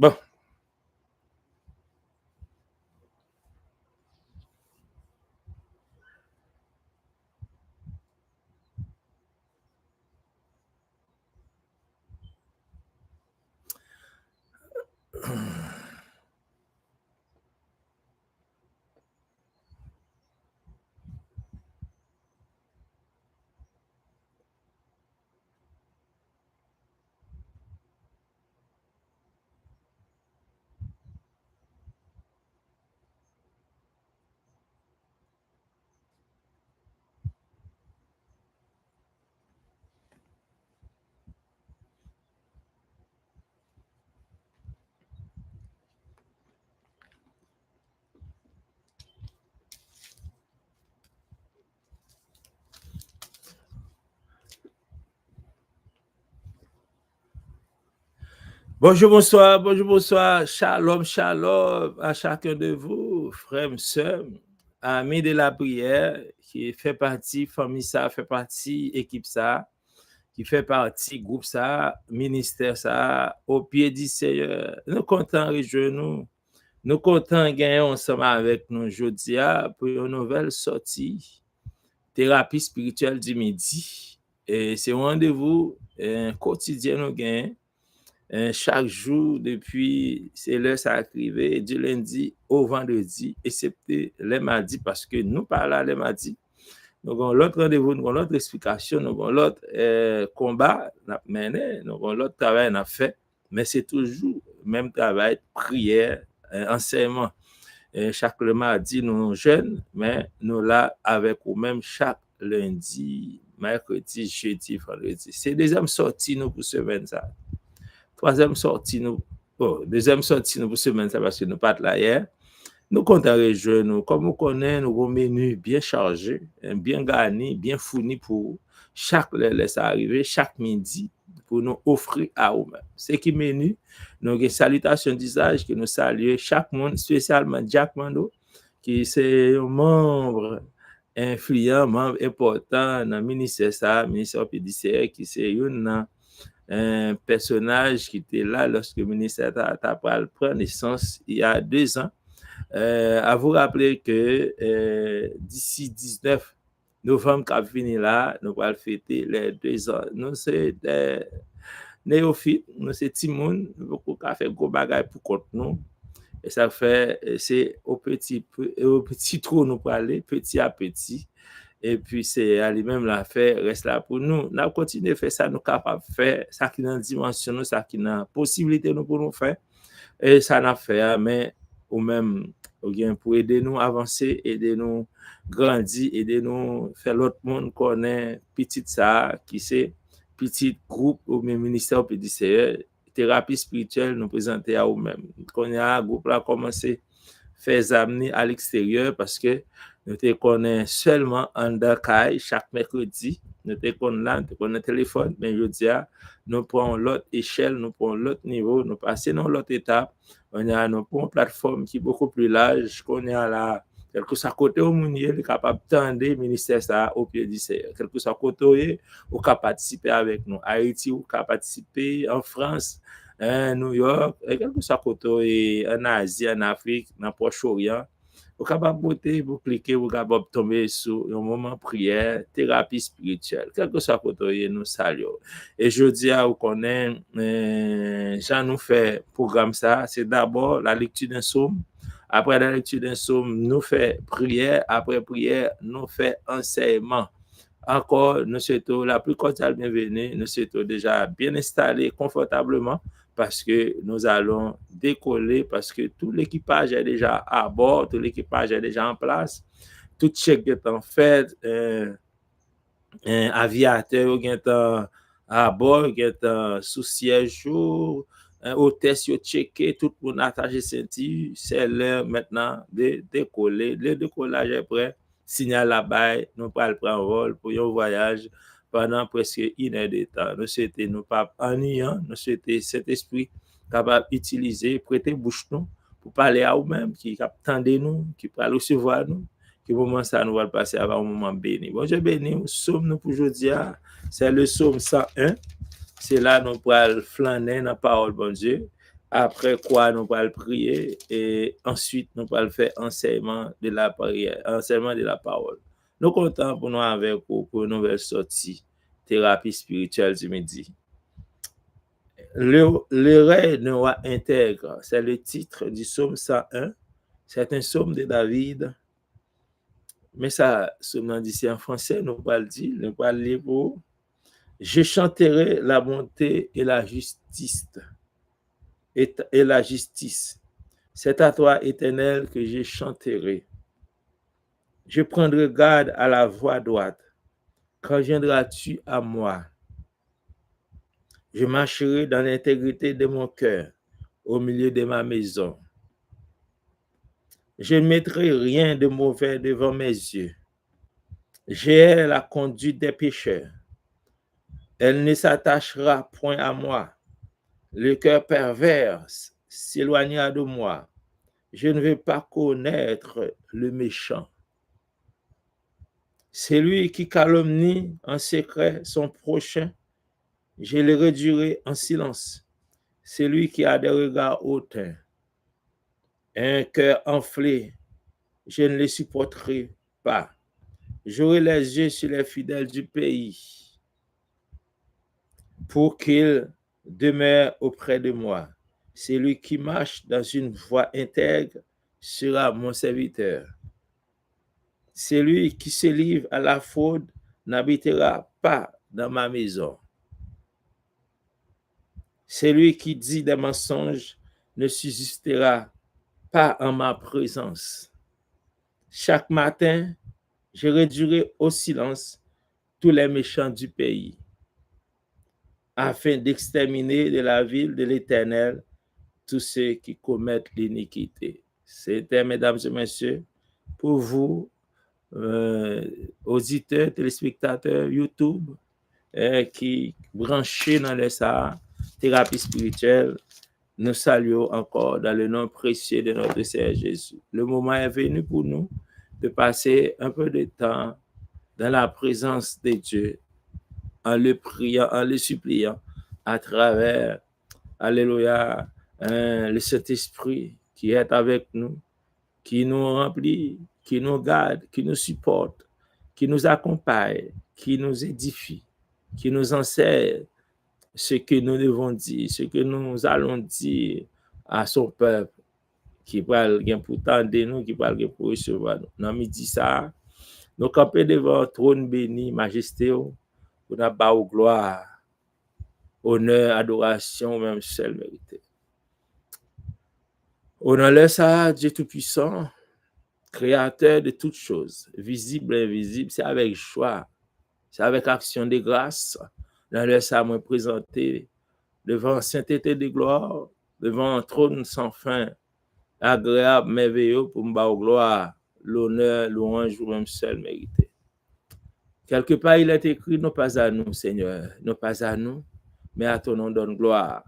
Bon. Bonjour, bonsoir, shalom, shalom à chacun de vous, frères, sœurs, amis de la prière, qui fait partie, famille ça, fait partie, équipe ça, qui fait partie, groupe ça, ministère ça, au pied du Seigneur. Nous comptons rejoindre nous comptons gagner ensemble avec nous aujourd'hui pour une nouvelle sortie, thérapie spirituelle du midi. Et c'est un rendez-vous quotidien nous gagnons. Chaque jour depuis c'est l'heure ça arrivé du lundi au vendredi excepté les mardis parce que nous parlons les mardis. Nous avons l'autre rendez-vous, nous avons l'autre explication, nous avons l'autre combat n'a mené, nous avons l'autre travail n'a fait, mais c'est toujours même travail, prière, enseignement. Chaque le mardi nous jeunes, mais nous là avec ou même chaque lundi, mercredi, jeudi, vendredi. C'est deuxième sortie nous pour semaine ça. Troisième sortie, deuxième sortie, nous pour semaine, ça parce que nous pas là hier. Nous comptons rejoindre nous. Comme vous connaissez, nous avons un menu bien chargé, bien garni, bien fourni pour chaque laisse arriver, chaque midi, pour nous offrir à vous-même. C'est qui menu, nous avons une salutation d'usage que nous saluons chaque monde, spécialement Jack Mando, qui est un membre influent, membre important dans le ministère PDCR, qui c'est un personnage qui était là lorsque le ministère a pris naissance il y a 2 ans. À vous rappeler que d'ici 19 novembre, quand fini là, nous allons fêter les 2 ans. Nous, c'est des néophytes, nous, c'est Timoun, beaucoup qui a fait gros bagaille pour contre nous. Et ça fait, c'est au petit trou nous parler, petit à petit. Et puis, c'est à lui-même la faire, reste là pour nous. Nous continuons à faire ça, nous capables de faire ça qui est dans la dimension, nous, ça qui est dans la possibilité nous pour nous faire. Et ça n'a fait, mais ou même pour aider nous à avancer, aider nous à grandir, aider nous à faire l'autre monde connaît petit ça, qui c'est petit groupe ou même ministère PDCR, thérapie spirituelle nous présenter à nous-mêmes. Quand un groupe là commencé faire amener à l'extérieur parce que nous te connaissons seulement en Dakar chaque mercredi. Nous te connaissons là, nous te connaissons téléphone, mais je dis, nous prenons l'autre échelle, nous prenons l'autre niveau, nous passons dans l'autre étape. On a une plateforme qui est beaucoup plus large, qu'on a là, quelque soit côté où on est capable d'entendre le ministère ça au pied du Seigneur. Quelque soit côté où on peut participer avec nous. Haïti, on peut participer en France, New York, quel que soit côté en Asie, en Afrique, dans le Proche-Orient. Vous êtes capable de vous cliquer, vous êtes capable de tomber sur un moment de prière, thérapie spirituelle, quel que soit côté nous saluons. Et je dis à vous connaître, Jean nous fait programme ça, c'est d'abord la lecture d'un psaume. Après la lecture d'un psaume, nous fait prière. Après prière, nous fait enseignement. Encore, nous souhaitons la plus cordiale bienvenue. Nous souhaitons déjà bien installés confortablement parce que nous allons décoller, parce que tout l'équipage est déjà à bord, tout l'équipage est déjà en place. Tout check est en fait, un aviateur est à bord, est sous siège, hôtesse yo checké, tout le monde attaché ceinture, c'est l'heure maintenant de décoller. Le décollage est prêt, signal la baille, nous pas prendre vol pour un voyage pendant presque 1 heure de temps. Nous souhaitons nous pas ennuyant, nous souhaitons cet esprit capable d'utiliser, prêter bouche nous pour parler à vous-même, qui attendez nous, qui peut recevoir nous. Que moment ça nous va passer avant un moment béni. Bon, je bénis, nous sommes nous pour aujourd'hui, c'est le psaume 101. C'est là nous pourrons flâner dans la parole, bon Dieu. Après quoi, nous allons prier et ensuite, nous allons faire enseignement de la prière, enseignement de la parole. Nous comptons pour nous avec vous pour une nouvelle sortie, thérapie spirituelle du midi. Le règne d'un roi intègre, c'est le titre du psaume 101. C'est un psaume de David. Mais ça, psaume d'ici en français, nous allons dire, nous allons lire pour je chanterai la bonté et la justice. Et la justice. C'est à toi, Éternel, que je chanterai. Je prendrai garde à la voie droite. Quand viendras-tu à moi? Je marcherai dans l'intégrité de mon cœur, au milieu de ma maison. Je ne mettrai rien de mauvais devant mes yeux. J'ai la conduite des pécheurs. Elle ne s'attachera point à moi. Le cœur pervers s'éloignera de moi. Je ne veux pas connaître le méchant. Celui qui calomnie en secret son prochain, je le réduirai en silence. Celui qui a des regards hautains, un cœur enflé, je ne le supporterai pas. J'aurai les yeux sur les fidèles du pays pour qu'ils demeurent auprès de moi. Celui qui marche dans une voie intègre sera mon serviteur. Celui qui se livre à la fraude n'habitera pas dans ma maison. Celui qui dit des mensonges ne subsistera pas en ma présence. Chaque matin, je réduirai au silence tous les méchants du pays, afin d'exterminer de la ville de l'Éternel tous ceux qui commettent l'iniquité. C'était, mesdames et messieurs, pour vous, auditeurs, téléspectateurs YouTube, qui branchés dans les thérapie spirituelle, nous saluons encore dans le nom précieux de notre Seigneur Jésus. Le moment est venu pour nous de passer un peu de temps dans la présence de Dieu, en le priant, en le suppliant, à travers, alléluia, le Saint-Esprit qui est avec nous, qui nous remplit, qui nous garde, qui nous supporte, qui nous accompagne, qui nous édifie, qui nous enseigne ce que nous devons dire, ce que nous allons dire à son peuple, qui parle pour tendre nous, qui parle pour recevoir nous. Dans midi ça, nous camper devant le trône béni, majesté, pour nous avoir gloire, honneur, adoration, même seul mérité. Honneur ça, Dieu Tout-Puissant, créateur de toutes choses, visible et invisible, c'est avec joie, c'est avec action de grâce. Dans le ça, moi présenté devant sainteté de gloire, devant un trône sans fin, agréable, merveilleux pour me battre gloire, l'honneur, louange, ou même seul mérité. Quelque part, il est écrit, non pas à nous, Seigneur, non pas à nous, mais à ton nom donne gloire.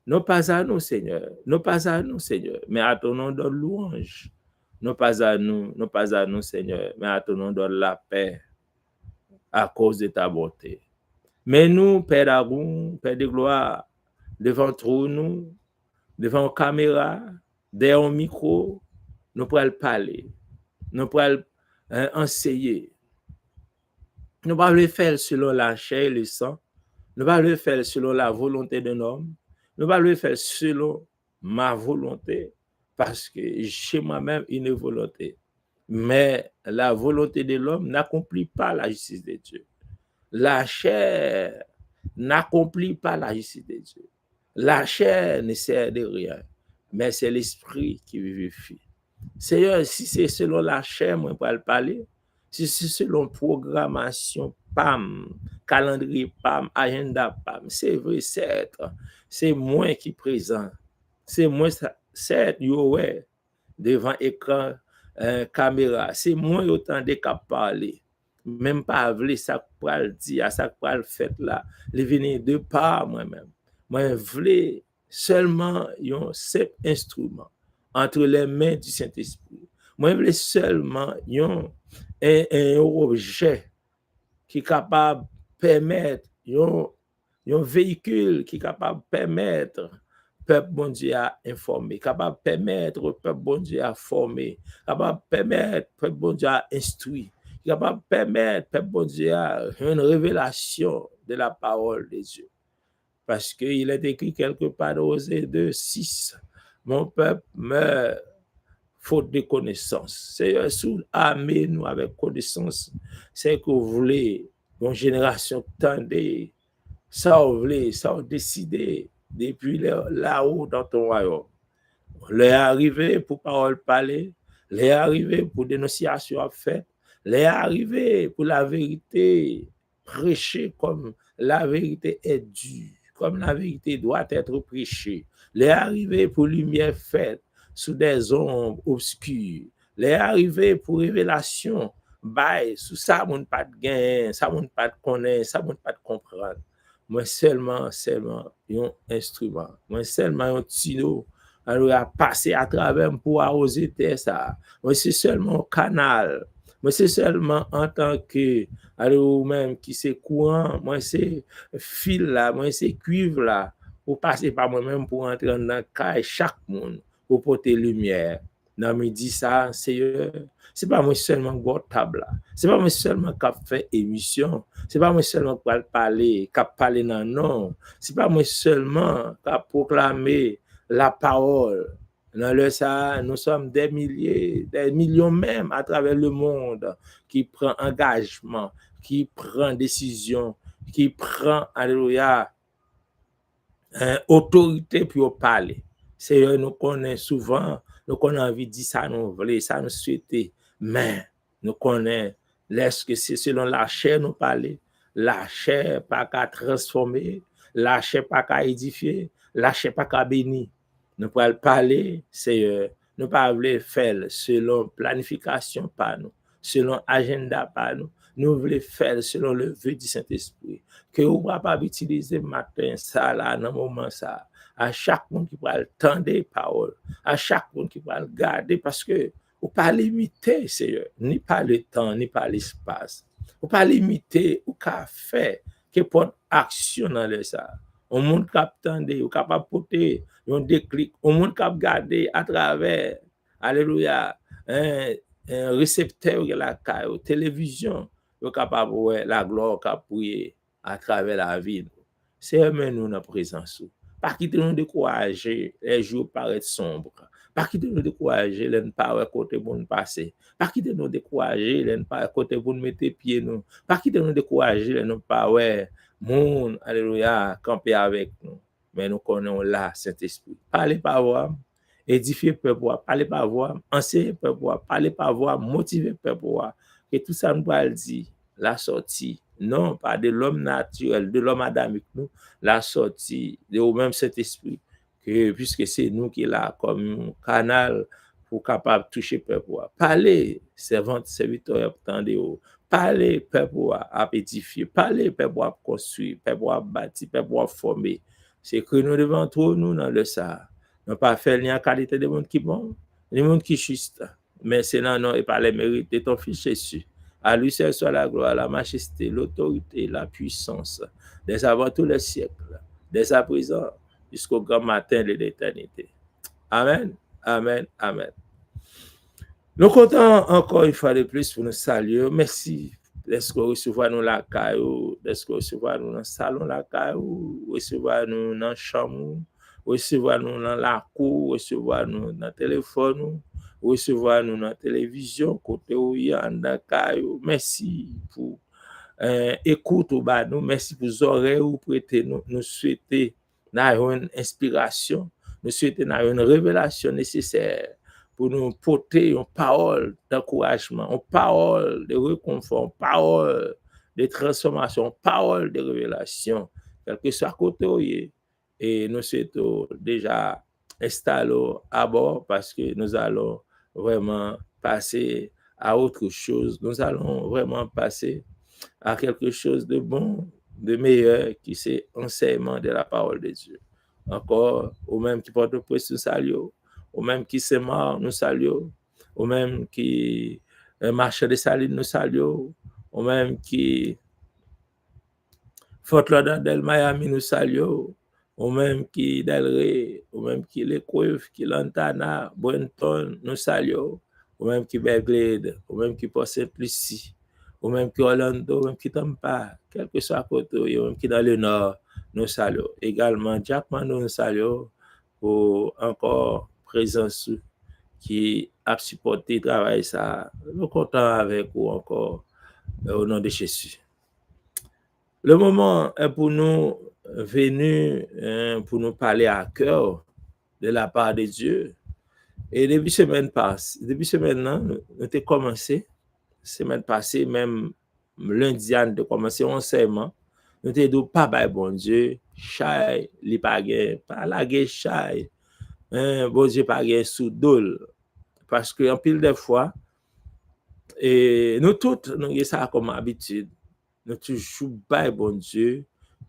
Non pas à nous, Seigneur, non pas à nous, Seigneur, mais à ton nom donne louange. Non pas à nous, Seigneur, mais à ton nom donne la paix à cause de ta bonté. Mais nous, Père d'amour, Père de gloire, devant trône, devant caméra, derrière un micro, nous pourrons parler, nous pourrons enseigner. Nous ne pouvons pas le faire selon la chair et le sang, nous ne pouvons pas le faire selon la volonté d'un homme, nous ne pouvons pas le faire selon ma volonté, parce que j'ai moi-même une volonté. Mais la volonté de l'homme n'accomplit pas la justice de Dieu. La chair n'accomplit pas la justice de Dieu. La chair ne sert de rien, mais c'est l'esprit qui vivifie. Seigneur, si c'est selon la chair, moi, je vais parler. Si c'est selon programmation, PAM, calendrier PAM, agenda PAM, c'est vrai, c'est moi qui présente. C'est moi, certes, ouais, devant écran, caméra. C'est moi autant de qu'à parler. Même pas avler ça pour le dire, ça pour le fait là. Les venir de part moi-même. Moi, je voulais seulement un seul instrument entre les mains du Saint-Esprit. Moi, je voulais seulement un objet qui est capable de permettre, un véhicule qui est capable de permettre peuple bon Dieu à informer, capable permettre au peuple bon Dieu à former, capable permettre au peuple bon Dieu à instruire, capable permettre au peuple bon Dieu à une révélation de la parole de Dieu. Parce qu'il est écrit quelque part dans Osée 2:6, mon peuple meurt faute de connaissance. Seigneur, sous armez nous avec connaissance. C'est que vous voulez, une génération tendez, ça vous voulez, ça vous décidez depuis là-haut dans ton royaume. Les arrivé pour parole parler, les arrivé pour dénonciation à faire, les arrivé pour la vérité prêcher comme la vérité est due, comme la vérité doit être prêchée. Les arrivé pour lumière faite sous des ombres obscures. Les arrivé pour révélation, bye, sous ça, mon pas de gain, ça, mon pas de connaître, ça, mon pas de comprendre. Moi seulement, un instrument. Moi seulement un tino. Alors, à passer à travers pour arroser terre ça. Moi, c'est seulement un canal. Moi, c'est seulement en tant que, alors, même qui c'est courant, moi, c'est fil là, moi, c'est cuivre là, pour passer par moi-même pour entrer dans le cas chaque monde, pour porter lumière. Dans midi ça, c'est pas moi seulement qui table là. C'est pas moi seulement qui fait émission. C'est pas moi seulement qui parler, non. C'est pas moi seulement qui proclamer la parole. Dans le ça, nous sommes des milliers, des millions même à travers le monde qui prend engagement, qui prend décision, qui prend, alléluia, autorité pour parler. C'est nous connaissons souvent, nous connaissons envie de dire ça, nous voulons, ça nous souhaiter, mais nous connaissons, est-ce que c'est selon la chair nous parler, la chair pas qu'à transformer, la chair pas qu'à édifier, la chair pas qu'à bénir. Nous pouvons parler, c'est nous pas voulons faire selon planification par nous, selon agenda par nous. Nous voulons faire selon le vœu du Saint-Esprit. Que vous ne pouvez pas utiliser matin, ça, là, dans le moment, ça. À chaque monde qui va entendre les paroles, à chaque monde qui va le garder, parce que vous ne pouvez pas limiter, Seigneur, ni par le temps, ni par l'espace. Vous ne pouvez pas limiter, ou qu'à faire, que pour action dans le ça. Au monde qui attend, ou capable de porter un déclic, au monde qui a gardé à travers, alléluia, un récepteur de la télévision, vous capable de voir la gloire qu'a prié à travers la vie. C'est nous dans la présence. Pas quitter nous décourager, les jours paraissent sombres. Pas quitter nous décourager, les pas côté pour nous passer. Pas quitter nous décourager, les pas côté pour nous mettre pieds nous. Pas quitter nous décourager, les pas ouais, monde, alléluia, camper avec nous. Mais nous connaissons là, Saint-Esprit. Parlez par voix, édifier peuple, parlez par voix, enseigner peuple, parlez par voix, motiver peuple. Que tout ça nous va le dire, la sortie, non pas de l'homme naturel, de l'homme adamique, nous, la sortie de même cet esprit, que puisque c'est nous qui là comme canal pour capable toucher peuple. Parlez, servante, serviteur, attendez, parlez, peuple à édifier, parlez, peuple à construire, peuple à bâtir, peuple à former. C'est que nous devons trouver nous dans le ça. Nous pas faire ni en qualité de monde qui bon, ni monde qui juste. Mais c'est non, non, et par les mérites de ton Fils Jésus. À lui seul soit la gloire, la majesté, l'autorité, la puissance, dès avant tous les siècles, dès à présent, jusqu'au grand matin de l'éternité. Amen, amen, amen. Nous comptons encore une fois de plus pour nous saluer. Merci. Est-ce que recevoir nous la caillou, est-ce que recevoir nous dans le salon la caillou, recevoir nous dans la chambre, recevoir nous dans la cour, recevoir nous dans le téléphone, recevoir nous dans la télévision, côté où il y a dans caillou. Merci pour écoute ou bas nous, merci pour oreilles ou prêter nous souhaiter une inspiration, nous souhaiter une révélation nécessaire pour nous porter une parole d'encouragement, une parole de réconfort, une parole de transformation, une parole de révélation, quel que soit côté. Et nous souhaitons déjà installer à bord parce que nous allons vraiment passer à autre chose. Nous allons vraiment passer à quelque chose de bon, de meilleur, qui c'est enseignement de la parole de Dieu. Encore, au même qui porte le presse, nous saluons. Au même qui se mort, nous saluons. Au même qui marche de saline, nous saluons. Au même qui Fort Lauderdale, Miami, nous saluons. ou même qui Delray, ou même qui Lecoeuf, qui Lantana, Brenton, nous saluons, ou même qui Berglade, ou même qui Port Saint-Lucie, ou même qui Orlando, ou même qui Tampa, quel que soit côté, ou même qui dans le nord, nous saluons. Également, Jackman, nous saluons pour encore présence qui a supporté le travail ça. Nous comptons avec vous encore au nom de Jésus. Le moment est pour nous venu pour nous parler à cœur de la part de Dieu. Et depuis semaine là, nous avons commencé, semaine passée, même lundi, nous avons commencé enseignement. Nous avons dit, pas by bon Dieu, chai, li pa gen, pas la gen chai, bon Dieu pas gen sous dol. Parce que en pile de fois, et nous tous, nous avons ça comme habitude. Nous toujours by bon Dieu,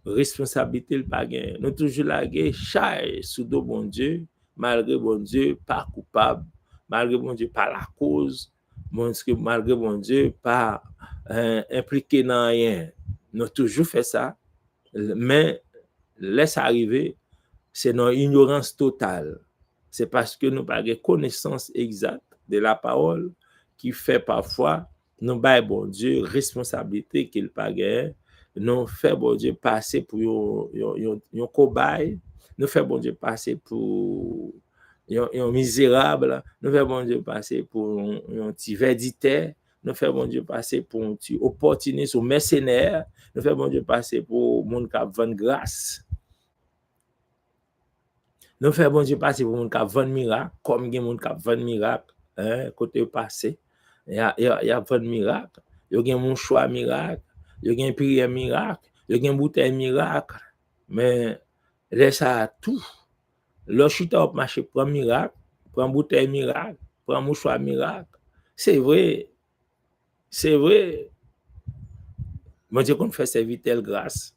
responsabilité le pas gain. Nous toujours la chai sous dos bon Dieu, malgré bon Dieu pas coupable, malgré bon Dieu pas la cause, malgré bon Dieu pas impliqué dans rien. Nous toujours fait ça, mais laisse arriver, c'est notre ignorance totale. C'est parce que nous n'avons pas de connaissance exacte de la parole qui fait parfois nous bail bon Dieu responsabilité qu'il pas gain, nous fait bon Dieu passer pour un cobaye, nous fait bon Dieu passer pour un misérable, nous fait bon Dieu passer pour un petit verditaire, nous fait bon Dieu passer pour un petit opportuniste ou mercenaire, nous fait bon Dieu passer pour monde qui vend grâce. Nous fait bon Dieu passer pour monde qui vend miracle, comme il y a monde qui vend miracle, côté passé. Il y a 20 miracles, il y a un choix miracle, il y a un prière miracle, il y a une bouteille miracle, mais laisse à tout. Le chita op marché prend miracle, prend bouteille miracle, prend mouchoir miracle. C'est vrai. Mon Dieu qu'on fait serviteur grâce.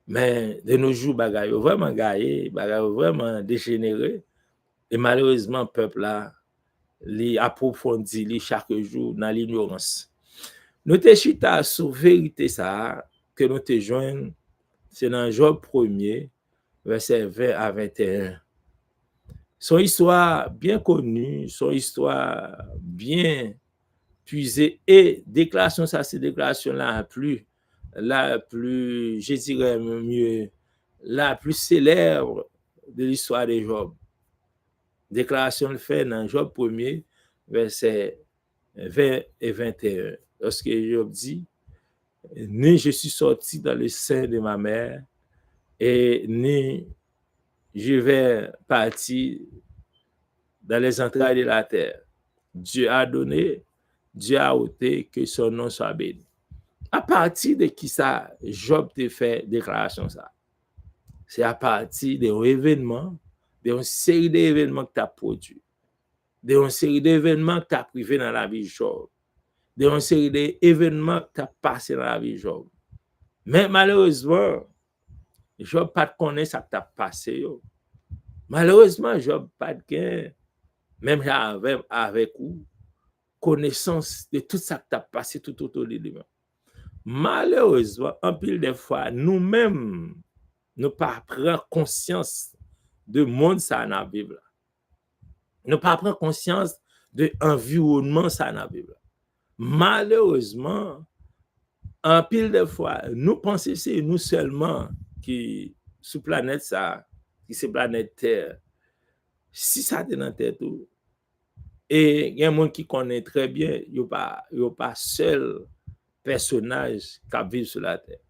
Mais de nos jours, bagaille vraiment gaillé, bagaille vraiment dégénéré. Et malheureusement, le peuple là, li approfondit li chaque jour dans l'ignorance. Nous te chita sur vérité ça que nous te joignent, c'est dans Job 1er, verset 20 à 21. Son histoire bien connue, son histoire bien puisée et déclaration, ça c'est déclaration la plus, je dirais mieux, la plus célèbre de l'histoire de Job. Déclaration le fait dans Job 1er, verset 20 et 21. Lorsque Job dit, ni je suis sorti dans le sein de ma mère, et ni je vais partir dans les entrailles de la terre. Dieu a donné, Dieu a ôté, que son nom soit béni. À partir de qui ça, Job te fait déclaration ça? C'est à partir d'un événement, d'une série d'événements que tu as produit, d'une série d'événements que tu as privé dans la vie de Job, d'une série d'événements que tu as passé dans la vie de Job. Mais malheureusement, Job pas de connaître ça que tu as passé. Yo. Malheureusement, Job pas de gain, même avec vous, connaissance de tout ça que tu as passé tout autour de lui. Malheureusement, en pile des fois, nous-mêmes, nous pas prendre conscience de monde ça dans la Bible. Nous pas prendre conscience de l'environnement ça dans la Bible. Malheureusement, en pile de fois, nous pensons que c'est nous seulement qui, sur planète ça, qui c'est planète Terre. Si ça est dans Terre tout, et il y a un monde qui connaît très bien, il n'y a pas seul personnage qui vit sur la Terre.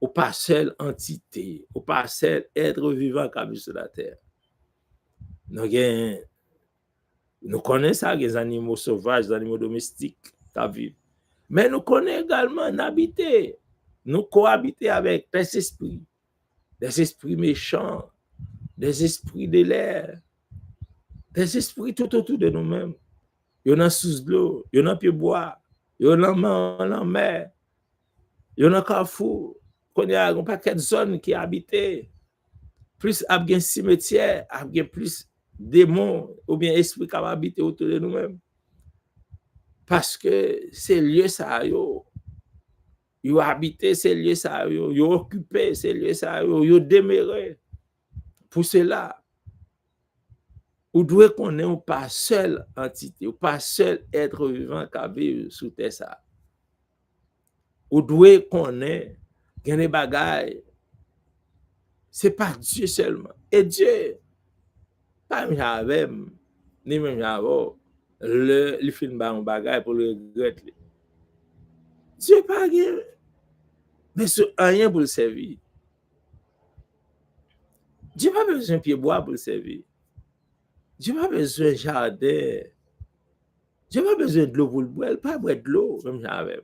Il n'y a pas seule entité, il n'y a pas seul être vivant qui vit sur la Terre. Nous connaissons les animaux sauvages, les animaux domestiques qui vivent. Mais nous connaissons également n'habiter. Nous cohabiter avec des esprits méchants, des esprits de l'air, des esprits tout autour de nous-mêmes. Il y en a sous l'eau, il y en a pied bois, il y en a en mer, il y en a carrefour. Il y a un paquet de zones qui habitent. Plus il y a un cimetière, il y a plus démons ou bien esprits qui habitent autour de nous-mêmes. Parce que c'est lieu ça, yo. Yo habité ces lieux ça, yo occupé ces lieux ça, yo demeuré. Pour cela, ou doit connaître ou pas seul entité, ou pas seul être vivant qui vit sous terre ça. Ou doit connaître qu'il y a des bagailles, c'est pas Dieu seulement. Et Dieu, pas même avec, ni même avec, le film ba un bagaille pour le regretter. Dieu pas rien, mais c'est rien pour le servir. Dieu pas besoin de pied bois pour le servir. Dieu pas besoin de jardin. Dieu pas besoin de l'eau pour le boire, pas boire de l'eau, même avec.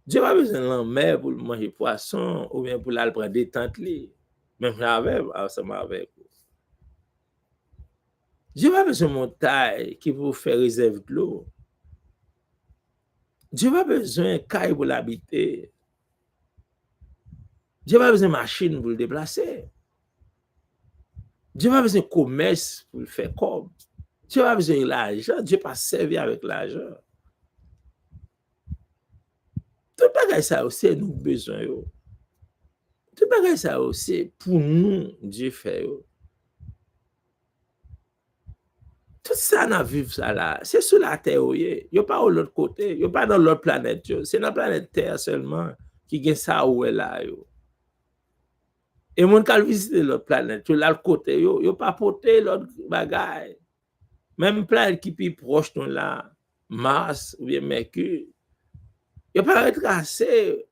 Dieu pas besoin de la mer pour manger poisson ou bien pour aller prendre des tentes même avec, ensemble avec. Dieu pas besoin de montagne qui pour faire réserve de l'eau. Dieu pas besoin de caille pour l'habiter. Dieu pas besoin de machine pour le déplacer. Dieu pas besoin de commerce pour le faire comme. Dieu pas besoin de l'argent. Dieu pas servi avec l'argent. Tout bagage ça aussi nous besoin yo. Tout bagage ça aussi pour nous Dieu fait yo. Tout ça dans vivre ça là, c'est sur la terre il y a pas de l'autre côté, il y a pas dans l'autre planète c'est dans la planète Terre seulement qui gagne ça où est là yo. Et mon qui visiter l'autre planète, là le côté yo pas porter l'autre bagaille. Même planète qui plus proche nous là, Mars ou bien Mercure, il n'y a pas retracé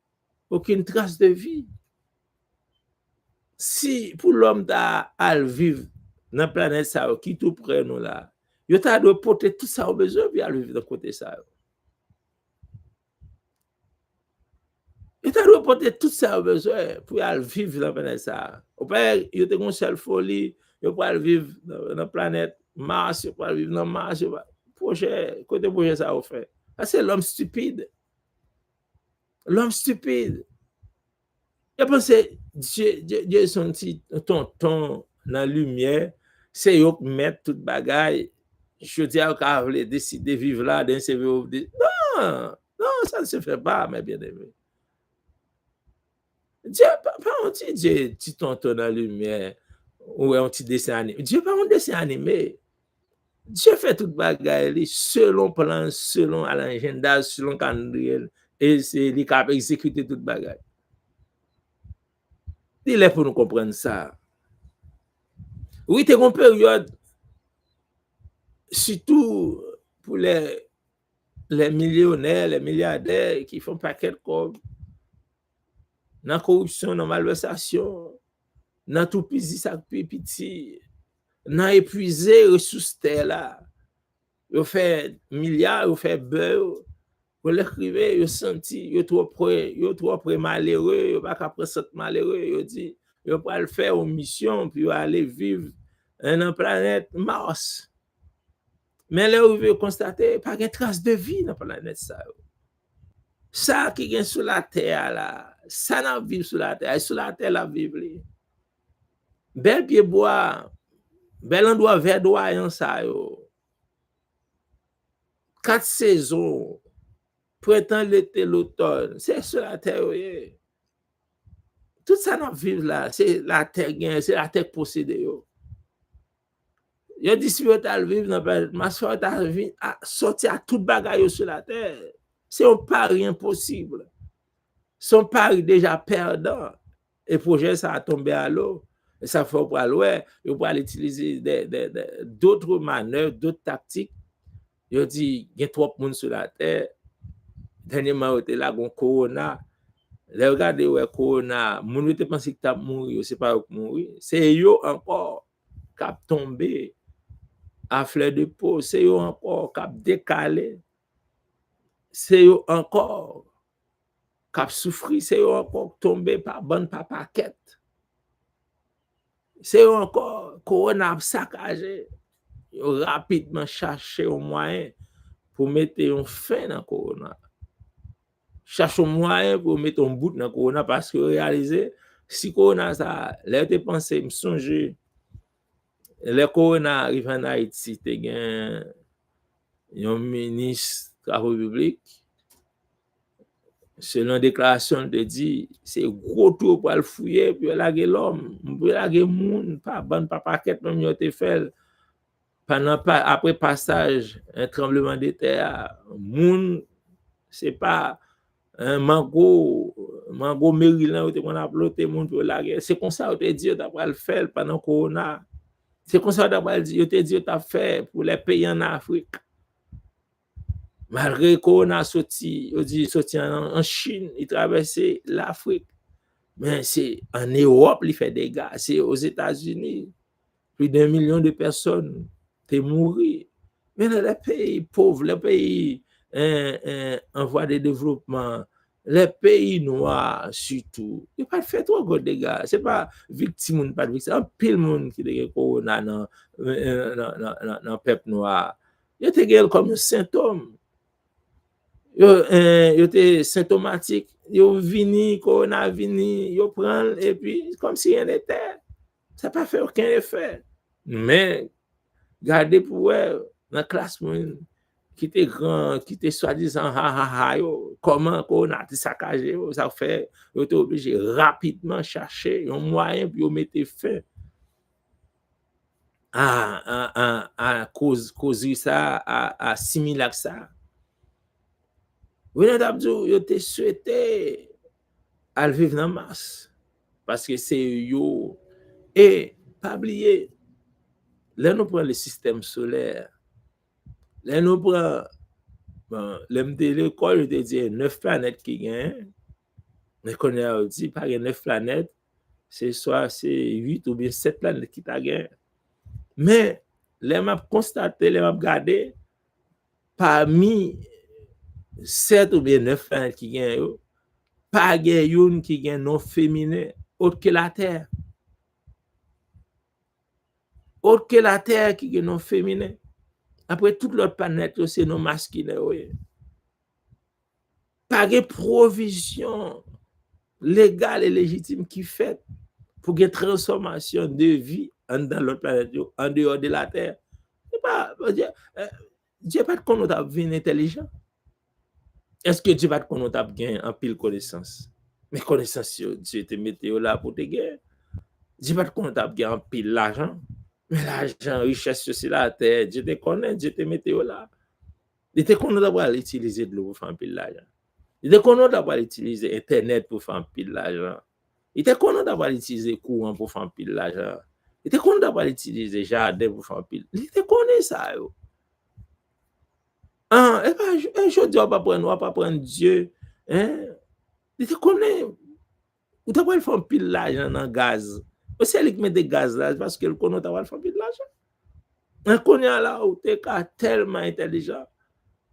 aucune trace de vie. Si pour l'homme à vivre dans la planète ça qui tout près nous là, il t'a doit porter tout ça au besoin puis aller vivre de côté ça. Il t'a doit porter tout ça au besoin pour aller vivre dans la planète ça. Au père, il te une seule folie, il peut aller vivre dans la planète Mars, il peut aller vivre dans Mars, projet côté projet ça au fait. C'est l'homme stupide. L'homme stupide. Je pense que Dieu son petit tonton dans la lumière, c'est eux qui mettent toute bagaille. Je dis à vous décider de vivre là, d'un CV. Non, non, ça ne se fait pas, mes bien-aimés. Dieu, pas un petit tonton dans la lumière ou un petit dessin animé. Dieu, pas un dessin animé. Dieu fait toute bagaille selon plan, selon l'agenda, selon calendrier, et c'est lui qui a exécuté toute bagaille. Il est pour nous comprendre ça. Oui, tu as une période, surtout pour les millionnaires, les milliardaires qui font paquet de comme dans la corruption, dans la malversation, dans tout petit, dans épuiser les ressources terre là. Ils font milliards, ils font beurre, vous l'écrivez, vous senti, vous trop près malheureux, vous pas qu'après cette malheureux, vous dit, vous pas le faire une mission, puis vous aller vivre dans la planète Mars. Mais là, vous pouvez constater, pas de trace de vie dans la planète ça. Ça qui est sur la terre là, ça n'a vivre sur la terre, et sur la terre la vivre. Bel pied bois, bel endroit verdoyant ça yo. 4 saisons, printemps, l'été, l'automne, c'est sur la terre. Tout ça n'a vivre là, c'est la terre, c'est la terre possédée. Yo dit si vous allez vivre dans la planète, ma soeur a sorti à toute bagaille sur la terre. C'est un pari impossible. Son pari déjà perdant. Et le projet, ça a tombé à l'eau. Et ça fait pour aller, il faut utiliser d'autres manœuvres, d'autres tactiques. Il dit, il y a trop de monde sur la terre. Dernièrement, il y a là, un corona. Regardez, ouais, corona. Moun te pense que tu as mouru, c'est pas mourir. C'est eux encore qui ont tombé à fleur de peau. C'est eux encore qui ont décalé. C'est eux encore qui ont souffert. C'est eux encore tombé par bonne paquette. C'est eux encore corona saccagé. Ils ont rapidement cherché un moyen pour mettre un fin dans le corona. Cherche un moyen pour mettre un bout dans le corona parce que réaliser si corona ça, là tu penses me songer le corona arrive en Haïti, tu as un ministre de la République, selon déclaration de dit, c'est gros tour pour le fouiller, puis laguer l'homme, pour laguer moun, pas bonne pas paquet même yo te fait après passage un tremblement de terre, moun c'est pas un mango Maryland ou te qu'on a ploté moun pour laguer, c'est comme ça on te dit d'après le faire pendant corona. C'est comme ça d'après dit, yo te dit t'a fait pour les pays en Afrique. Malgré qu'on a sorti en Chine, il traversait l'Afrique. Mais c'est en Europe, il fait des dégâts. C'est aux États-Unis. Plus d'1 million de personnes sont mortes. Mais dans les pays pauvres, les pays en voie de développement, les pays noirs surtout, ils n'ont pas fait trop de dégâts. Ce n'est pas victime, pas de victime. Un pile monde qui a corona dans le peuple noir. Il y a comme un symptôme. Yo étaient symptomatiques, yo vini, corona vini, yo prend et puis comme si rien n'était. Ça n'a pas fait aucun effet. Mais gardez pour eux, dans la classe qui était grand, qui était soi-disant comment corona a saccagé, ça fait, yo était obligé rapidement chercher un moyen pour mettre fin à cause ça, à assimiler ça. Oui, d'abdou, yo te souhaité à vivre dans masse parce que c'est yo et pas oublier là nous prend le système solaire, là nous prend l'école te dit 9 planètes qui gagnent, mais qu'on a dit pas 9 planètes, c'est soit c'est 8 ou bien 7 planètes qui t'a gagné. Mais les m'a constaté, les m'a regardé parmi 7 ou bien 9 planètes qui gagnent, pas une qui gagne non féminin autre que la terre. Autre que la terre qui gagne non féminin. Après toute l'autre planète c'est non masculin. Pas de provision légale et légitime qui fait pour une transformation de vie dans l'autre planète en dehors de la terre. C'est pas Dieu pas qu'on a devenu intelligent. Est-ce que Dieu va qu'on a gagné en pile connaissance? Mais connaissance Dieu te mette là pour te gagner. Dieu va qu'on a gagné en pile l'argent. Mais l'argent, richesse sur la terre, Dieu te connaît, Dieu te mette là. Il te connaît d'avoir utilisé de l'eau pour faire un pile l'argent. Il te connaît d'avoir utilisé Internet pour faire un pile l'argent. Il te connaît d'avoir utilisé courant pour faire un pile l'argent. Il te connaît d'avoir utilisé jardin pour faire un pile. Il te connaît ça, yo. Et pas aujourd'hui on va pas prendre Dieu, hein? Il te connaît. Ou t'as pas faire un pile l'argent dans gaz. C'est lui qui met des gaz là parce que le connaît d'avoir faire un pile l'argent. Un connaît là où t'es tellement intelligent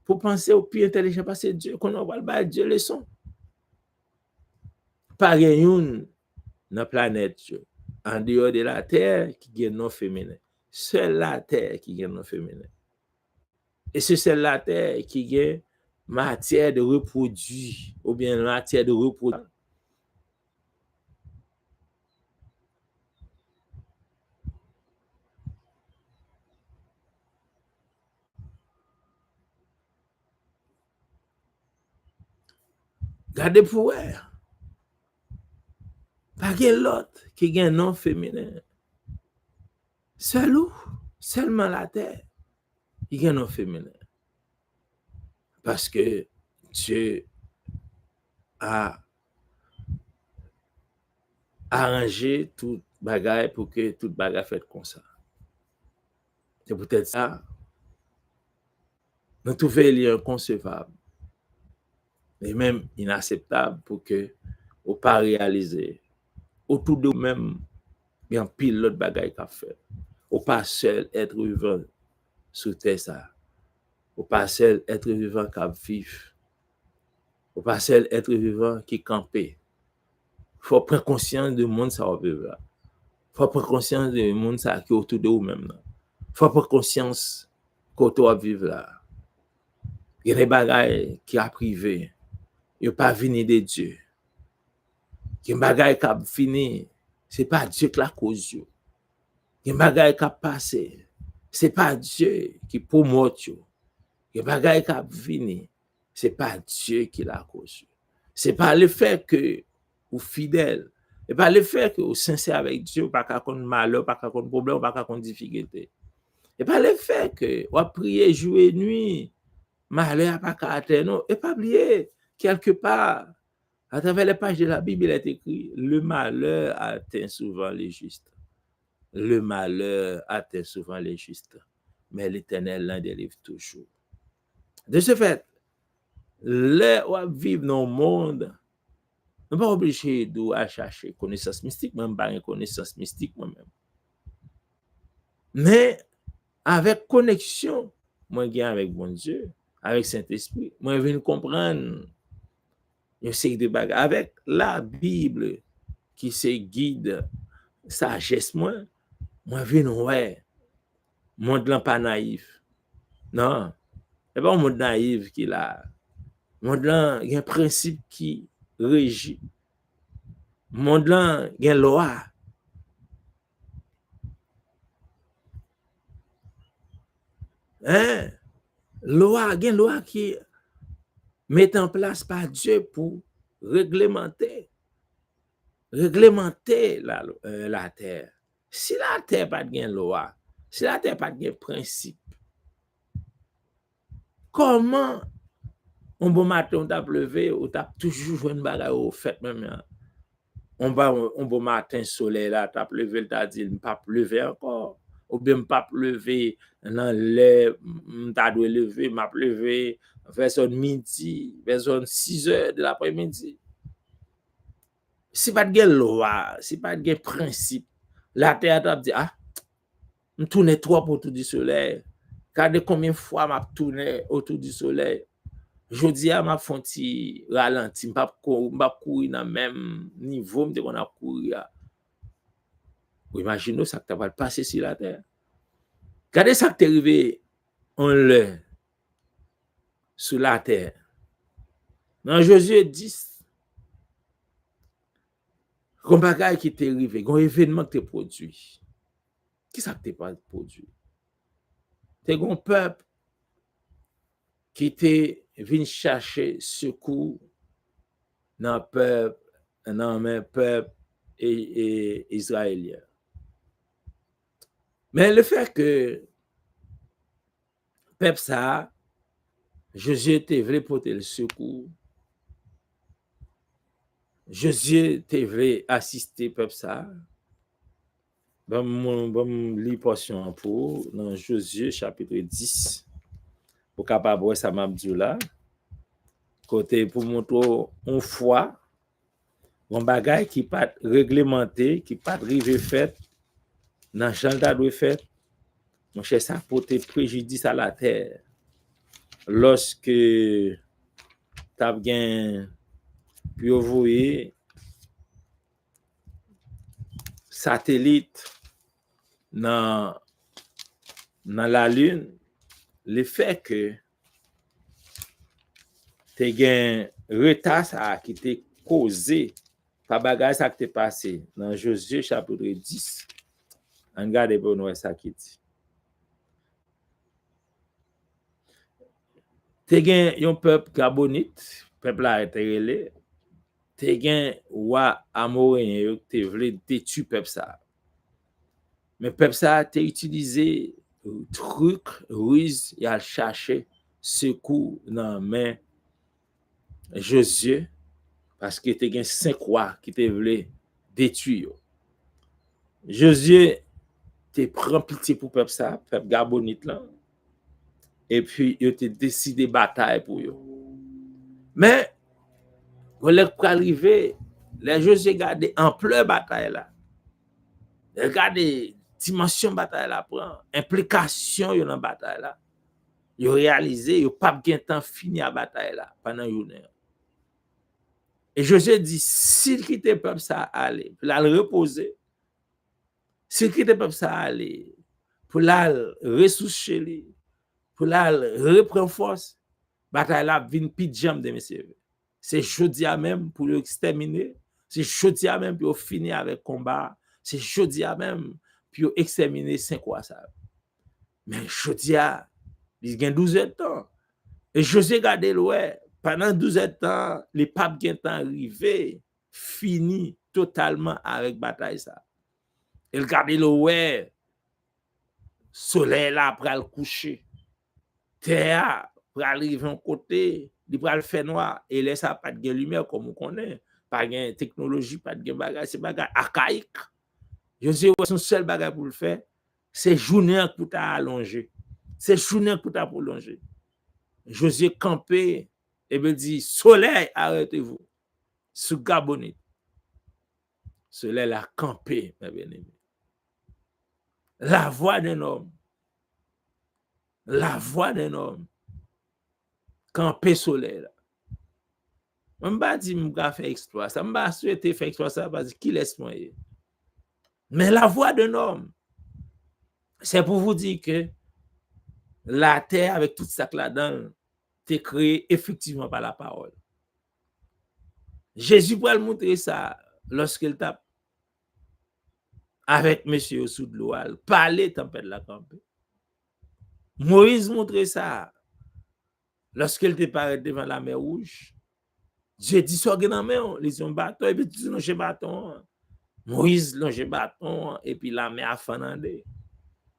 pour penser au plus intelligent parce que Dieu qu'on va pas Dieu leçon. Pas une dans la planète en dehors de la terre qui gagne non féminin. Seule la terre qui gagne non féminin. Et c'est seule la terre qui gagne matière de reproduit ou bien matière de reproduit. Gardez pour elle. Pas l'autre qui gagne non féminin. Seulement la terre qui gagne non féminin. Parce que Dieu a arrangé tout bagaille pour que tout bagaille fait comme ça. C'est peut-être ça. Nous trouvons il inconcevable et même inacceptable pour que vous pas réaliser autour de vous-même il y a un pile l'autre bagaille qu'a fait. Ou pas seul être vivant sur terre ça. Ou pas seul être vivant qui vivre. Ou pas seul être vivant qui camper. Faut prendre conscience de monde ça va vivre là. Faut prendre conscience de monde ça qui est autour de vous-même là. Faut prendre conscience que tu vas vivre là. Il y a des bagailles qui a privé. Il n'y a pas venu de Dieu. Il y a des bagailles qui a fini. Ce n'est pas Dieu qui la cause. Il y a des bagailles qui a passé. Ce n'est pas Dieu qui promote. Il y a des bagailles qui a fini. Ce n'est pas Dieu qui la cause. C'est pas le fait que vous fidèle, et pas le fait que vous sincère avec Dieu, pas qu'à contre malheur, pas qu'à contre problème, pas qu'à contre difficulté. Et pas le fait que vous priez jour et nuit, malheur pas qu'à atteindre, et pas oublier, quelque part, à travers les pages de la Bible, il est écrit, le malheur atteint souvent les justes. Le malheur atteint souvent les justes, mais l'Éternel l'en délivre toujours. De ce fait, là où on vit dans le monde, on n'est pas obligé de chercher connaissance mystique, même pas une connaissance mystique moi-même. Mais avec connexion, moi gagne avec bon Dieu, avec Saint-Esprit, moi je viens comprendre une série de bagages avec la Bible qui se guide sagesse moi viens ouais, monde là pas naïf. Non, c'est pas un monde naïf qui là. Monde là, il y a un principe qui régit. Monde là, il y a une loi. Hein? Loi, il y a une loi qui met en place par Dieu pour réglementer la terre. Si la terre pas de loi, si la terre pas de principe, comment un bon matin on t'a levé ou t'as toujours joué une bagarre au fait même on va un bon matin soleil là t'as levé t'as dit pas lever encore ou bien pas lever dans les t'as dû lever m'a levé vers midi vers 6 heures de l'après-midi. Si pas de loi, si pas de principe, la terre t'a dit ah me tourner trop autour du soleil. Regardez combien de fois m'a tourné autour du soleil. Je dis à ma fonti ralenti, m'pa courir dans même niveau m'te qu'on a courir. Vous imaginez ça que va passer sur la terre. Regardez ça qui est arrivé en l'air sur la terre. Dans Josué 10, comme bagaille qui t'est arrivé, un événement qui t'est produit. Qui ça que t'est pas produit? C'est un peuple qui était venu chercher secours dans le peuple israélien. Mais le fait que peuple ça, Josué était voulu porter le secours, Josué était voulu assister peuple ça. Bon lis portion pour dans Josué chapitre 10. Pour capable voir ça m'a dit là. Côté pour montrer une foi un bagage qui pas réglementé, qui pas arrivé fait dans Jean doit fait. Mon cher ça porter préjudice à la terre. Lorsque t'as bien puis voyez satellite dans la lune, le fait que t'es gain retard ça qui t'est causé par bagage ça qui t'est passé dans Josué chapitre 10. Regardez pour nous ça qui dit. T'es gain un peuple gabonite, peuple là était relé. T'es gain roi amoréen qui voulait détruire peuple ça. Mais peuple ça a utilisé truc ruse et a cherché secours dans main Josué parce que t'es gain 5 rois qui te voulaient détruire. Josué te prend pitié pour peuple ça, peuple gabonite là. Et puis il te décidé bataille pour eux. Mais quand les arrivé, les Josué gardé ampleur bataille là. Regardez dimension bataille là prend, implication dans la bataille là. Ils réalisé, ils pas bien temps fini la bataille là pendant une heure. Et Josué dit s'il quitte peuple ça aller, pour la reposer. S'il quitte peuple ça aller, pour la ressourcer lui, pour la reprendre force, bataille là vinn pit jam de messieurs. C'est jodi à même pour exterminer, c'est jodi à même pour finir avec combat, c'est jodi à même pour exterminer 5 rois ça. Mais jodi à il gagne 12 heures de temps. Et Josué garde ouais, Pendant 12 ans, les papes qui sont arrivés, fini totalement avec bataille ça. Et regardez le ouais, soleil là pour le coucher. Terre pour arriver un côté, il va le faire noir et laisse ça pas de lumière comme on connaît, pas de technologie, pas de bagage, c'est bagage archaïque. Je sais son seul bagage pour le faire, c'est journée pour t'allonger. C'est journée pour t'allonger. Josué campé et me dit soleil arrêtez-vous. Sous Gabonite. Soleil a campé, mes bien-aimés. La voix d'un homme. La voix d'un homme. Campé soleil là. Je ne pas dire que je faire exploit. Ça ne pas souhaiter faire exploit ça parce qu'il laisse moi. Mais la voix d'un homme, c'est pour vous dire que la terre avec tout ça là-dedans, t'es créé effectivement par la parole. Jésus pourrait le montrer ça lorsqu'il tape avec monsieur sous de l'eau, parler tempête la campé. Moïse montrait ça lorsqu'il était paré devant la mer rouge. Dieu dit ça dans la main, les ont bâton et puis tu longe bâton. Moïse longe bâton et puis la mer a fanandé.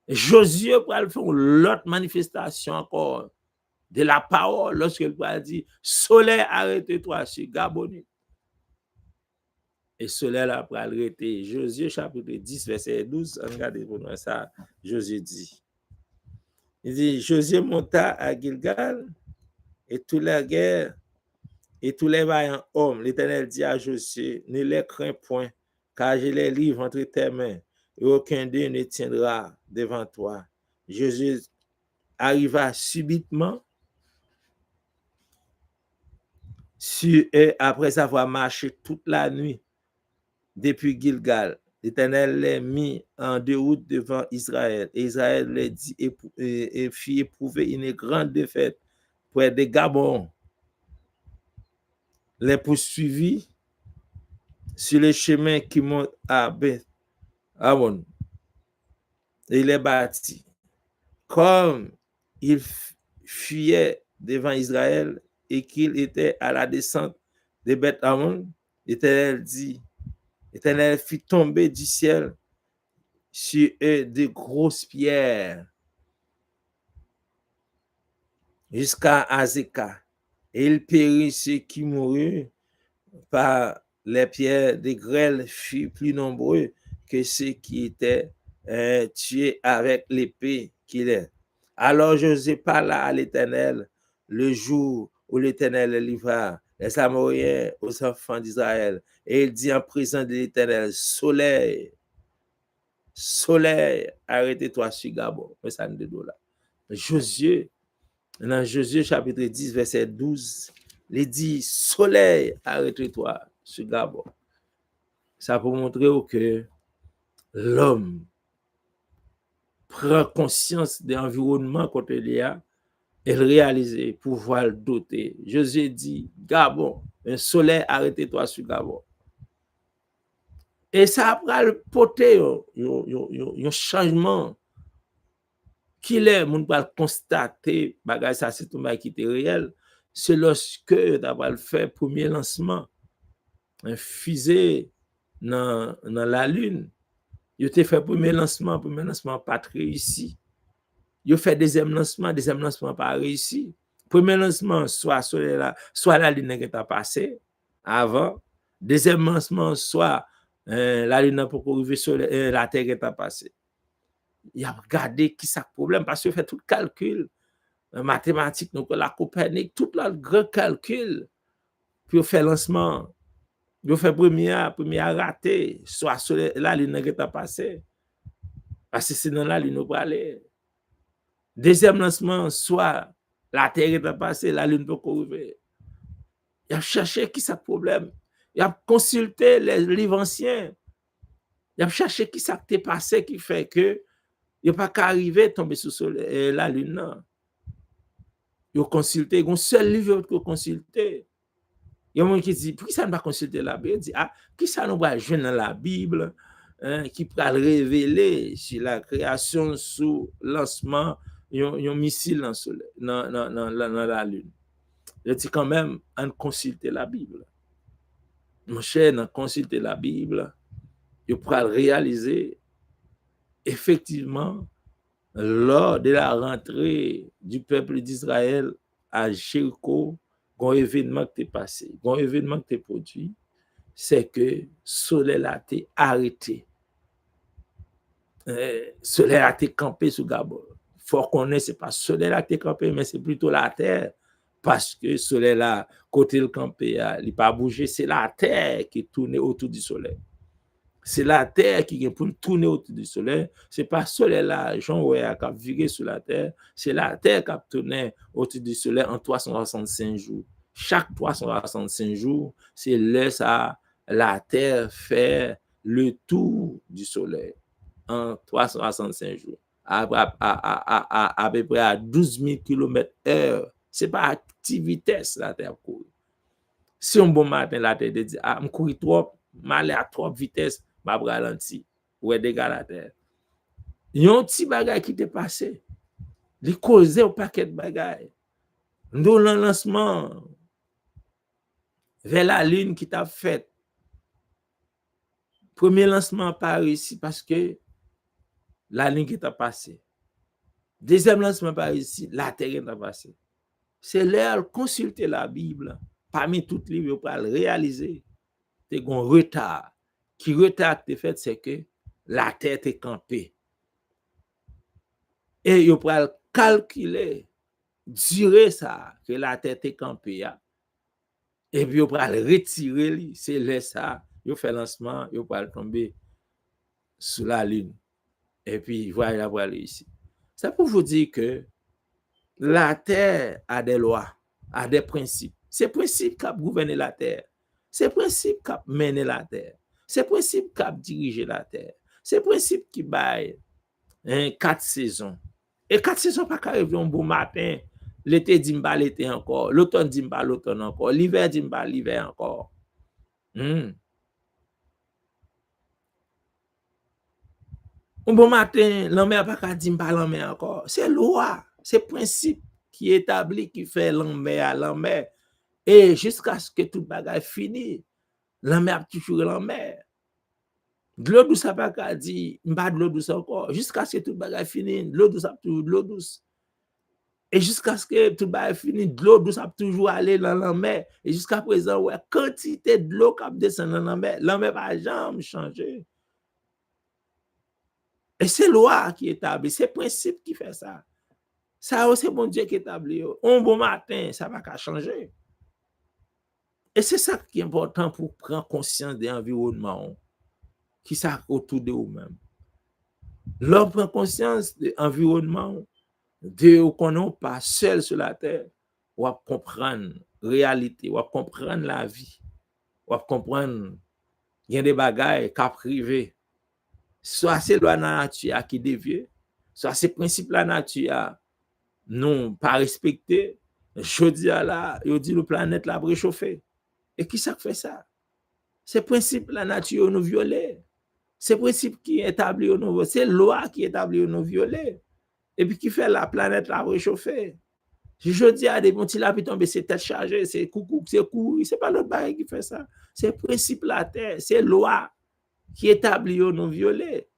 Josué pour faire l'autre manifestation encore de la parole lorsqu'il va dire soleil arrête-toi sur Gabonite. Et soleil là pour arrêter. Josué chapitre 10 verset 12, regardez pour nous ça, Josué dit. Il dit Josué monta à Gilgal et toute la guerre et tous les vaillants hommes, l'Éternel dit à Josué, ne les crains point, car je les livre entre tes mains, et aucun d'eux ne tiendra devant toi. Josué arriva subitement sur eux après avoir marché toute la nuit depuis Gilgal. L'Éternel les mit en déroute devant Israël, et Israël les dit et fit éprouver une grande défaite près de Gabon. Les poursuivit sur les chemins qui montent à Beth-Ammon. Et il les bâtit. Comme il fuyait devant Israël et qu'il était à la descente de Beth-Ammon, l'Éternel fit tomber du ciel sur eux de grosses pierres jusqu'à Azekah. Et il périt ceux qui moururent par les pierres de grêle furent plus nombreux que ceux qui étaient tués avec l'épée qu'il est. Alors Josué parla à l'Éternel le jour où l'Éternel livra les Amoréens aux enfants d'Israël. Et il dit en présence de l'Éternel, soleil, arrêtez-toi sur Gabon. Josué, dans Josué chapitre 10, verset 12, il dit, soleil, arrête-toi sur Gabon. Ça pour montrer que l'homme prend conscience de l'environnement quand il y a et le réaliser, pouvoir le doter. Josué dit, Gabon, un soleil, arrête-toi sur Gabon. Et ça après le porter un changement qu'il est, on va constater, bagage ça c'est tout qui était réel. C'est lorsque d'avoir le fait premier lancement, un fusée dans la Lune. Il a fait premier lancement pas réussi. Il a fait deuxième lancement pas réussi. Premier lancement, soit la Lune qui est passée avant. Deuxième lancement, soit la Lune n'a pas arrivé sur la Terre qui est passée. Il a regardé qui ça problème parce qu'il fait tout le calcul. Mathématiques, donc la Copernic, tout le grand calcul pour faire lancement. Il fait première raté, soit sur la Lune qui est passée. Parce que c'est dans la Lune qui va aller. Deuxième lancement, soit la Terre est passée, la Lune peut arriver. Il a cherché qui ça problème. Il a consulté les livres anciens. Il a cherché qui ça t'est passé qui fait que il n'y a pas qu'à arriver à tomber sur la Lune. Non. Il a consulté, il y a un seul livre qu'il a consulté. Il y a un monde qui dit, pourquoi ça ne va pas consulter la Bible? Il dit, qui ça nous va jouer dans la Bible qui peut révéler sur la création sous lancement un missile dans la Lune. Je dis quand même, on consulte la Bible. Mon cher, on consulte la Bible, je pourrais réaliser effectivement lors de la rentrée du peuple d'Israël à Jéricho, un événement qui est passé, un événement qui est produit, c'est que le soleil a été arrêté. Le soleil a été campé sous Gabon. Il faut connaître, ce n'est pas le soleil a été campé, mais c'est plutôt la terre. Parce que le soleil là, côté le campé, il n'a pas bougé, c'est la terre qui tourne autour du soleil. C'est la terre qui est pour tourner autour du soleil. Ce n'est pas le soleil là, Jean ouais, qui a viré sur la terre. C'est la terre qui a tourné autour du soleil en 365 jours. Chaque 365 jours, c'est là ça, la terre fait le tour du soleil en 365 jours. À peu près à 12 000 km/h. Ce n'est pas à petite vitesse la terre court. Si un bon matin, la terre dit, je cours trop, je aller à trop vitesse, je vais ralentir. Ou est dégâts la terre. Il y a un petit bagage qui t'est passé. Il causait un paquet de bagages. Nous, le lancement vers la lune qui t'a fait. Premier lancement pas réussi parce que la ligne qui t'a passé. Deuxième lancement pas réussi, la terre qui t'a passé. C'est l'heure de consulter la Bible. Parmi toutes les livres, pour le réaliser. C'est un retard. Qui retard que tu fait, c'est que la terre est campée. Et il faut calculer, durer ça, que la terre est campée. Et puis il faut retirer, c'est là ça. Il fait lancement, il faut tomber sous la lune. Et puis voilà, voilà ici. C'est pour vous dire que la terre a des lois, a des principes. C'est principes qui gouvernent la terre. C'est principes qui mènent la terre. C'est principes qui dirigent la terre. C'est principes qui baillent 4 saisons. Et 4 saisons pas arriver un bon matin. L'été dit m'ba l'été encore. L'automne dit m'ba l'automne encore. L'hiver dit m'ba l'hiver encore. Un bon matin, l'homme pas dit m'ba l'homme encore. C'est loi. C'est principe qui établit, qui fait l'homme à l'homme. Et jusqu'à ce que tout bagage finisse, l'homme a toujours l'homme. De l'eau douce, ça pas qu'à dire, m'ba de l'eau douce encore. Jusqu'à ce que tout bagage finisse, de l'eau douce a toujours de l'eau douce. Et jusqu'à ce que tout bagage finisse, de l'eau douce a toujours aller dans la mer. Et jusqu'à présent, ouais, quantité de l'eau qui descend dans la mer va jamais changer. Et c'est loi qui établit, c'est principe qui fait ça. Ça, c'est bon Dieu qui établit. Un bon matin, ça va pas changer. Et c'est ça qui est important pour prendre conscience de l'environnement qui est autour de vous-même. L'homme prend conscience de l'environnement, de qu'on n'est pas seul sur la terre, on va comprendre la réalité, on va comprendre la vie, on va comprendre qu'il y a des bagailles qui sont privées. Soit c'est la nature qui dévie, soit c'est principe de la nature non pas respecté. Je dis là, il dit le planète l'a réchauffé. Et qui ça fait ça? C'est principe de la nature nous violer. C'est principe qui est établi au nouveau, c'est loi qui est établie au nous violer. Et puis qui fait la planète la réchauffer. Je dis à des bons petits là, puis tomber, c'est tête chargée, c'est coucou, c'est couru. C'est pas l'autre bail qui fait ça. C'est principe de la terre, c'est loi qui établit au nous violer.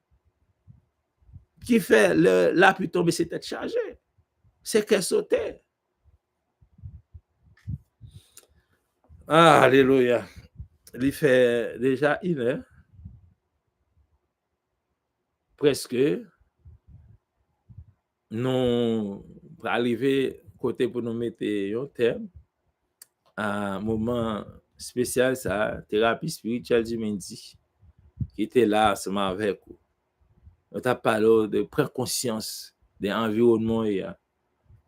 Qui fait la puis tomber, c'est tête chargée. C'est qu'elle sautait. Ah, alléluia. Il fait déjà 1 heure. Presque. Nous arriver côté pour nous mettre un terme à un moment spécial, ça, thérapie spirituelle du midi, qui était là ensemble avec vous. On t'a parlé de prendre conscience de l'environnement,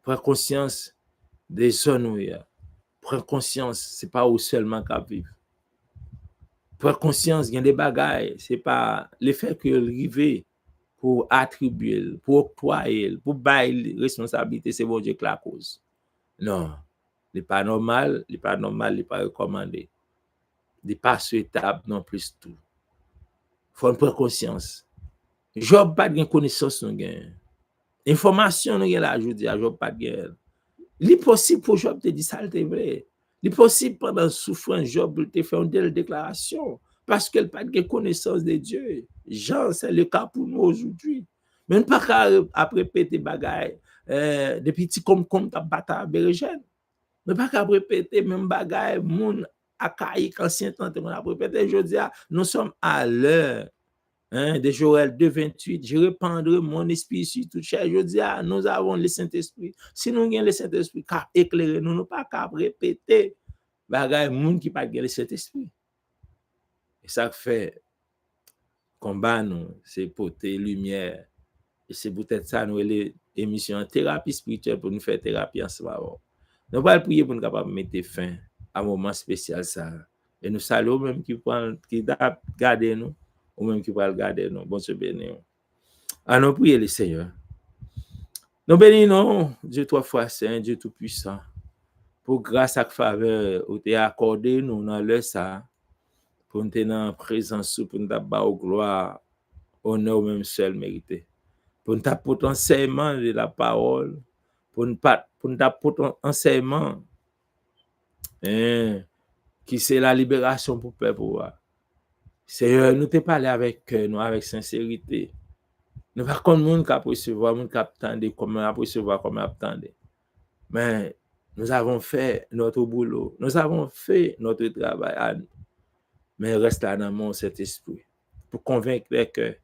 prendre conscience des zones, prendre conscience, ce n'est pas où seulement qu'à vivre. Prendre conscience, il y a des bagailles, ce n'est pas l'effet que l'arrivée pour attribuer, pour octroyer, pour bailler responsabilité, c'est bon Dieu que la cause. Non, ce n'est pas normal, ce n'est pas normal, ce n'est pas recommandé. Ce n'est pas souhaitable non plus tout. Il faut prendre conscience. Job pas de connaissance, non gain. Information, non gain là, je dis, Job pas de gain. Il est possible pour Job de dire ça, c'est vrai. Il est possible pendant souffrance, Job te fait une telle déclaration parce qu'elle n'a pas de connaissance de Dieu. Jean, c'est le cas pour nous aujourd'hui. Mais on ne peut pas répéter bagaille depuis petit comme tu as battu à Bérégène. On ne peut pas répéter même bagaille, moun akaïque ancien temps, on a répété. Je dis, nous sommes à l'heure. De Joël 2,28, je répandrai mon esprit sur toute chair. Je dis, nous avons le Saint-Esprit. Si nous avons le Saint-Esprit, car éclairer, nous ne pas qu'à répéter, bagay moun qui pas le Saint-Esprit. Et ça fait combat nous, c'est porter lumière. Et c'est peut-être ça nous les émissions thérapie spirituelle pour nous faire thérapie ensemble. Nous allons prier pour nous capables de mettre fin à un moment spécial ça. Et nous saluons même qui garder nous, ou même qui va le garder nous. Bon Dieu béni. Nous prions le Seigneur. Nous bénissons Dieu trois fois saint, Dieu tout puissant, pour grâce à faveur où tu as accordé nous dans le ça, pour nous tenir en présence, pour nous avoir au gloire, honneur même seul mérité. Pour nous apporter enseignement de la parole, pour nous apporter enseignement qui c'est la libération pour le peuple. Seigneur, nous te parlé avec nous, avec sincérité. Nous ne pouvons pas monde qui recevoir, monde qui attendre, comment recevoir, comment attendre. Mais nous avons fait notre boulot, nous avons fait notre travail. Mais reste là dans mon cet esprit pour convaincre que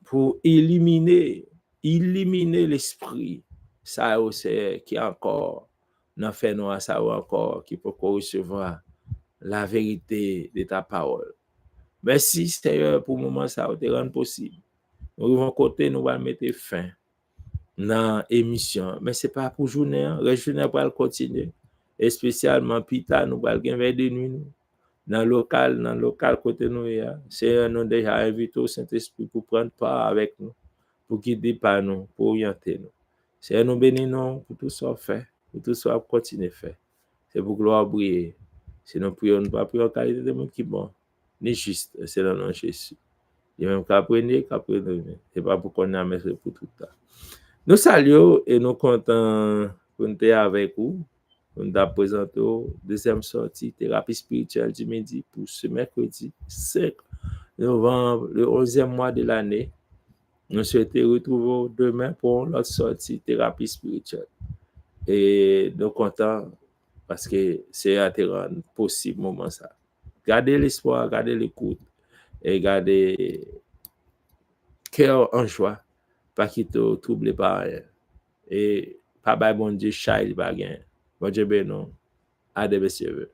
pour éliminer l'esprit, ça c'est qui encore n'a fait nous ça encore qui peut recevoir la vérité de ta parole. Merci Seigneur pour le moment ça te rendre possible. Nous allons côté nous allons mettre fin dans l'émission, mais c'est pas pour journée, la journée va continuer, et spécialement pita nous allons gagner de nuit dans le local côté nous c'est nous déjà invité au Saint-Esprit pour prendre part avec nous, pour guider par nous, pour orienter nous. C'est nous bénissons pour tout ça fait, pour tout ça continuer faire. C'est pour gloire briller. Si nous prions, nous pas prions en qualité de monde qui bon, ni juste, c'est dans le nom de Jésus. Et même qu'apprenez, c'est pas pour qu'on a mais c'est pour tout le temps. Nous saluons et nous comptons pour nous être avec vous. Nous avons présenté la deuxième sortie thérapie spirituelle du midi pour ce mercredi 5 novembre, le 11e mois de l'année. Nous souhaitons retrouver demain pour notre sortie thérapie spirituelle. Et nous comptons parce que c'est à te rendre possible moment ça. Gardez l'espoir, gardez l'écoute et gardez cœur en joie, pas qu'il te trouble par rien. Et pas bon Dieu, child baguin. Bon Dieu bénon. À des messieurs.